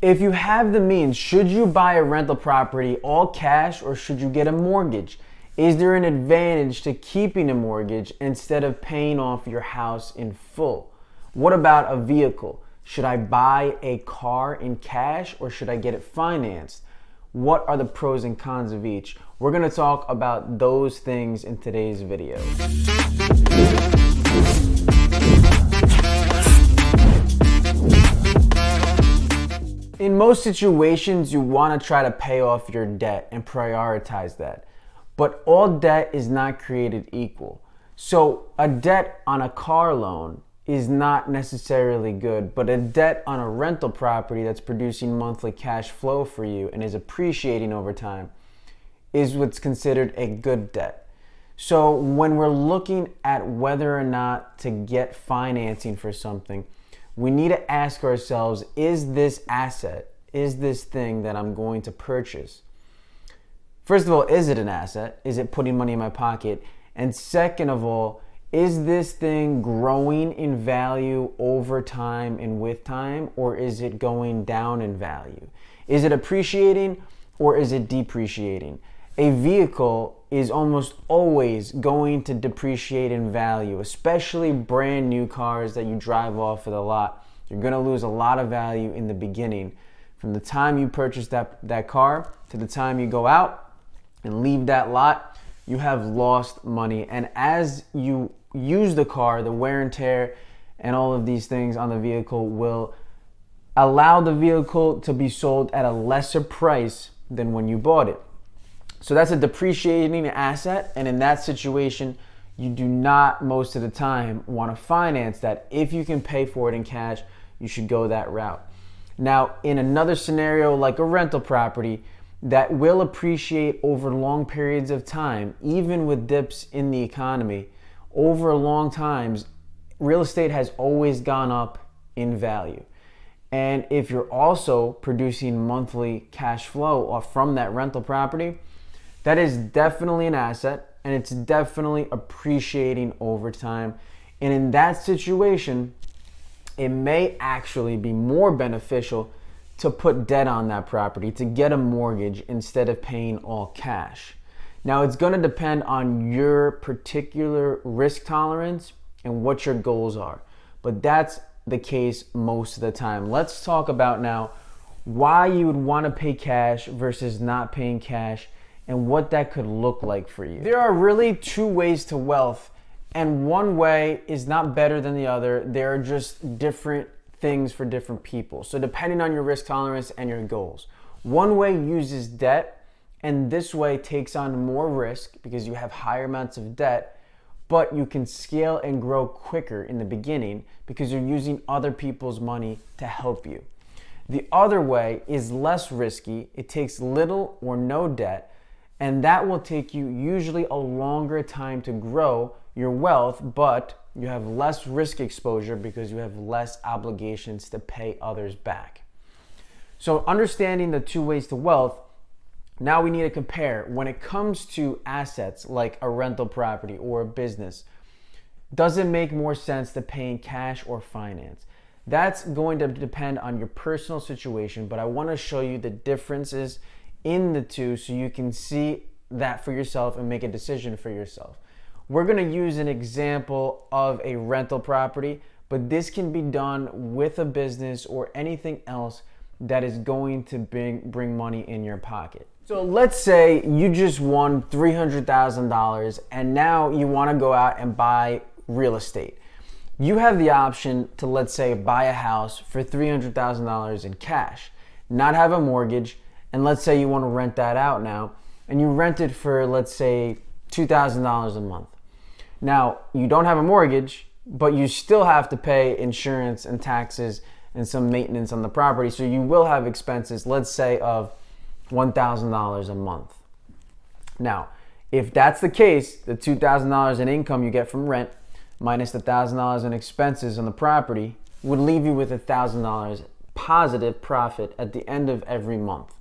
If you have the means, should you buy a rental property all cash or should you get a mortgage? Is there an advantage to keeping a mortgage instead of paying off your house in full? What about a vehicle? Should I buy a car in cash or should I get it financed? What are the pros and cons of each? We're going to talk about those things in today's video. In most situations, you want to try to pay off your debt and prioritize that. But all debt is not created equal. So a debt on a car loan is not necessarily good, but a debt on a rental property that's producing monthly cash flow for you and is appreciating over time is what's considered a good debt. So when we're looking at whether or not to get financing for something, we need to ask ourselves, is this asset, is this thing that I'm going to purchase? First of all, is it an asset? Is it putting money in my pocket? And second of all, is this thing growing in value over time and with time, or is it going down in value? Is it appreciating or is it depreciating? A vehicle is almost always going to depreciate in value, especially brand new cars that you drive off of the lot. You're going to lose a lot of value in the beginning. From the time you purchase that car to the time you go out and leave that lot, you have lost money. And as you use the car, the wear and tear and all of these things on the vehicle will allow the vehicle to be sold at a lesser price than when you bought it. So that's a depreciating asset, and in that situation, you do not most of the time want to finance that. If you can pay for it in cash, you should go that route. Now, in another scenario like a rental property that will appreciate over long periods of time, even with dips in the economy, over long times, real estate has always gone up in value. And if you're also producing monthly cash flow from that rental property, that is definitely an asset, and it's definitely appreciating over time. And in that situation, it may actually be more beneficial to put debt on that property, to get a mortgage instead of paying all cash. Now, it's going to depend on your particular risk tolerance and what your goals are, but that's the case most of the time. Let's talk about now why you would want to pay cash versus not paying cash and what that could look like for you. There are really two ways to wealth, and one way is not better than the other. They are just different things for different people. So depending on your risk tolerance and your goals. One way uses debt, and this way takes on more risk because you have higher amounts of debt, but you can scale and grow quicker in the beginning because you're using other people's money to help you. The other way is less risky. It takes little or no debt, and that will take you usually a longer time to grow your wealth, but you have less risk exposure because you have less obligations to pay others back. So understanding the two ways to wealth, now we need to compare. When it comes to assets like a rental property or a business, does it make more sense to pay in cash or finance? That's going to depend on your personal situation, but I want to show you the differences in the two so you can see that for yourself and make a decision for yourself. We're going to use an example of a rental property, but this can be done with a business or anything else that is going to bring money in your pocket. So let's say you just won $300,000 and now you want to go out and buy real estate. You have the option to, let's say, buy a house for $300,000 in cash, not have a mortgage, and let's say you want to rent that out now, and you rent it for, let's say, $2,000 a month. Now, you don't have a mortgage, but you still have to pay insurance and taxes and some maintenance on the property, so you will have expenses, let's say, of $1,000 a month. Now, if that's the case, the $2,000 in income you get from rent minus the $1,000 in expenses on the property would leave you with $1,000 positive profit at the end of every month.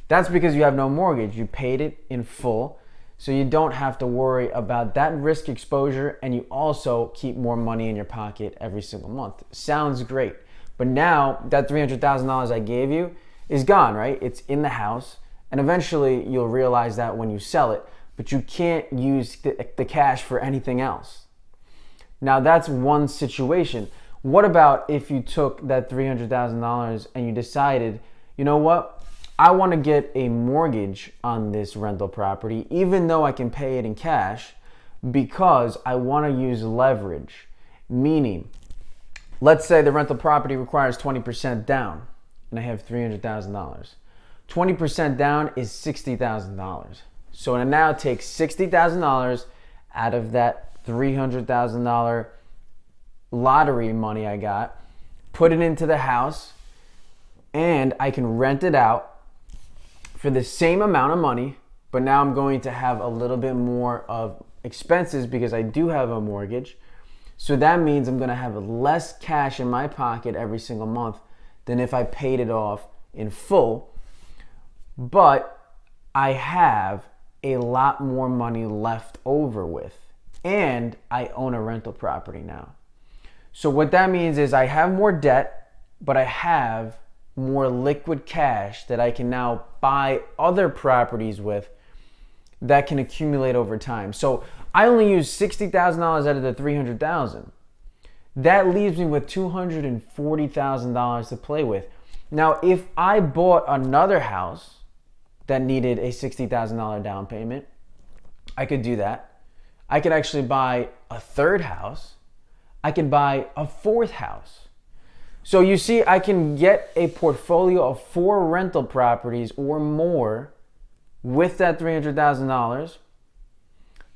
That's because you have no mortgage. You paid it in full, so you don't have to worry about that risk exposure, and you also keep more money in your pocket every single month. Sounds great. But now that $300,000 I gave you is gone, right? It's in the house, and eventually you'll realize that when you sell it, but you can't use the cash for anything else. Now that's one situation. What about if you took that $300,000 and you decided, you know what? I want to get a mortgage on this rental property, even though I can pay it in cash, because I want to use leverage. Meaning, let's say the rental property requires 20% down and I have $300,000. 20% down is $60,000. So I now take $60,000 out of that $300,000 lottery money I got, put it into the house, and I can rent it out for the same amount of money, but now I'm going to have a little bit more of expenses because I do have a mortgage. So that means I'm going to have less cash in my pocket every single month than if I paid it off in full. But I have a lot more money left over with, and I own a rental property now. So what that means is I have more debt, but I have more liquid cash that I can now buy other properties with that can accumulate over time. So I only use $60,000 out of the $300,000. That leaves me with $240,000 to play with. Now, if I bought another house that needed a $60,000 down payment, I could do that. I could actually buy a third house. I could buy a fourth house. So you see, I can get a portfolio of 4 rental properties or more with that $300,000,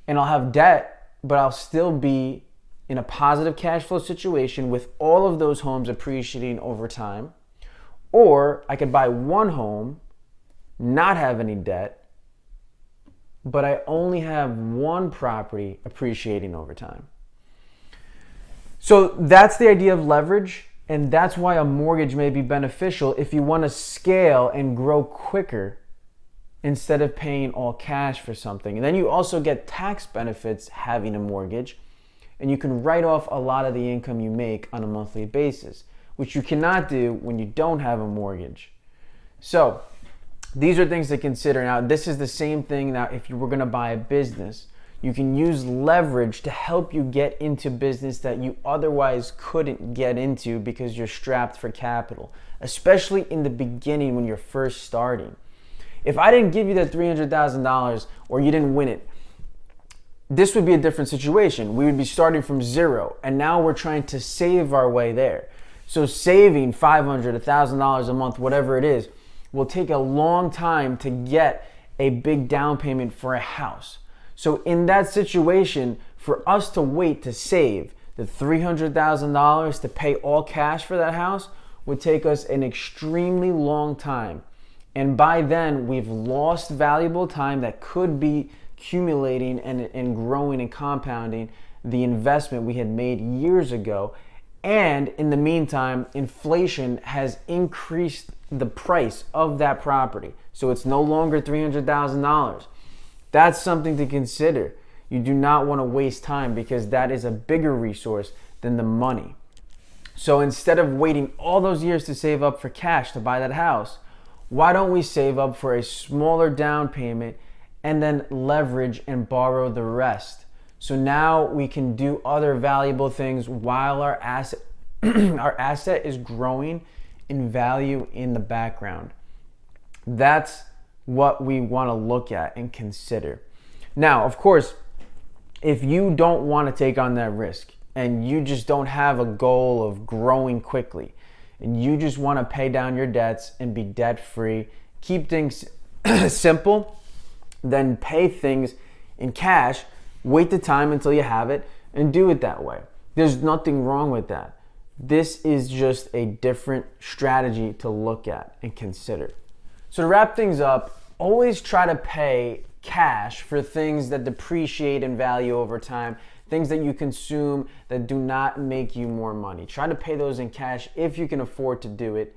and I'll have debt, but I'll still be in a positive cash flow situation with all of those homes appreciating over time. Or I could buy one home, not have any debt, but I only have one property appreciating over time. So that's the idea of leverage. And that's why a mortgage may be beneficial if you want to scale and grow quicker instead of paying all cash for something. And then you also get tax benefits having a mortgage, and you can write off a lot of the income you make on a monthly basis, which you cannot do when you don't have a mortgage. So these are things to consider. Now, this is the same thing now if you were going to buy a business. You can use leverage to help you get into business that you otherwise couldn't get into because you're strapped for capital, especially in the beginning when you're first starting. If I didn't give you that $300,000 or you didn't win it, this would be a different situation. We would be starting from zero, and now we're trying to save our way there. So saving $500, $1,000 a month, whatever it is, will take a long time to get a big down payment for a house. So in that situation, for us to wait to save the $300,000 to pay all cash for that house would take us an extremely long time. And by then, we've lost valuable time that could be accumulating and growing and compounding the investment we had made years ago. And in the meantime, inflation has increased the price of that property. So it's no longer $300,000. That's something to consider. You do not want to waste time because that is a bigger resource than the money. So instead of waiting all those years to save up for cash to buy that house, why don't we save up for a smaller down payment and then leverage and borrow the rest? So now we can do other valuable things while our asset our asset is growing in value in the background. That's what we want to look at and consider. Now, of course, if you don't want to take on that risk and you just don't have a goal of growing quickly and you just want to pay down your debts and be debt free, keep things simple, then pay things in cash, wait the time until you have it, and do it that way. There's nothing wrong with that. This is just a different strategy to look at and consider. So to wrap things up, always try to pay cash for things that depreciate in value over time, things that you consume that do not make you more money. Try to pay those in cash if you can afford to do it.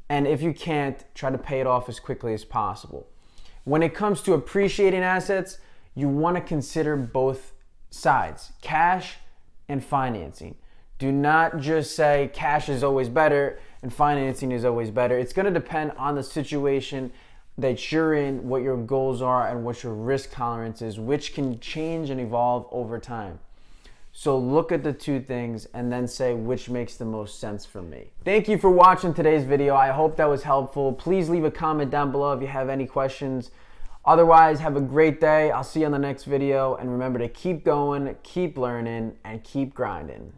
And if you can't, try to pay it off as quickly as possible. When it comes to appreciating assets, you want to consider both sides, cash and financing. Do not just say cash is always better and financing is always better. It's going to depend on the situation that you're in, what your goals are, and what your risk tolerance is, which can change and evolve over time. So look at the two things and then say which makes the most sense for me. Thank you for watching today's video. I hope that was helpful. Please leave a comment down below if you have any questions. Otherwise, have a great day. I'll see you on the next video. And remember to keep going, keep learning, and keep grinding.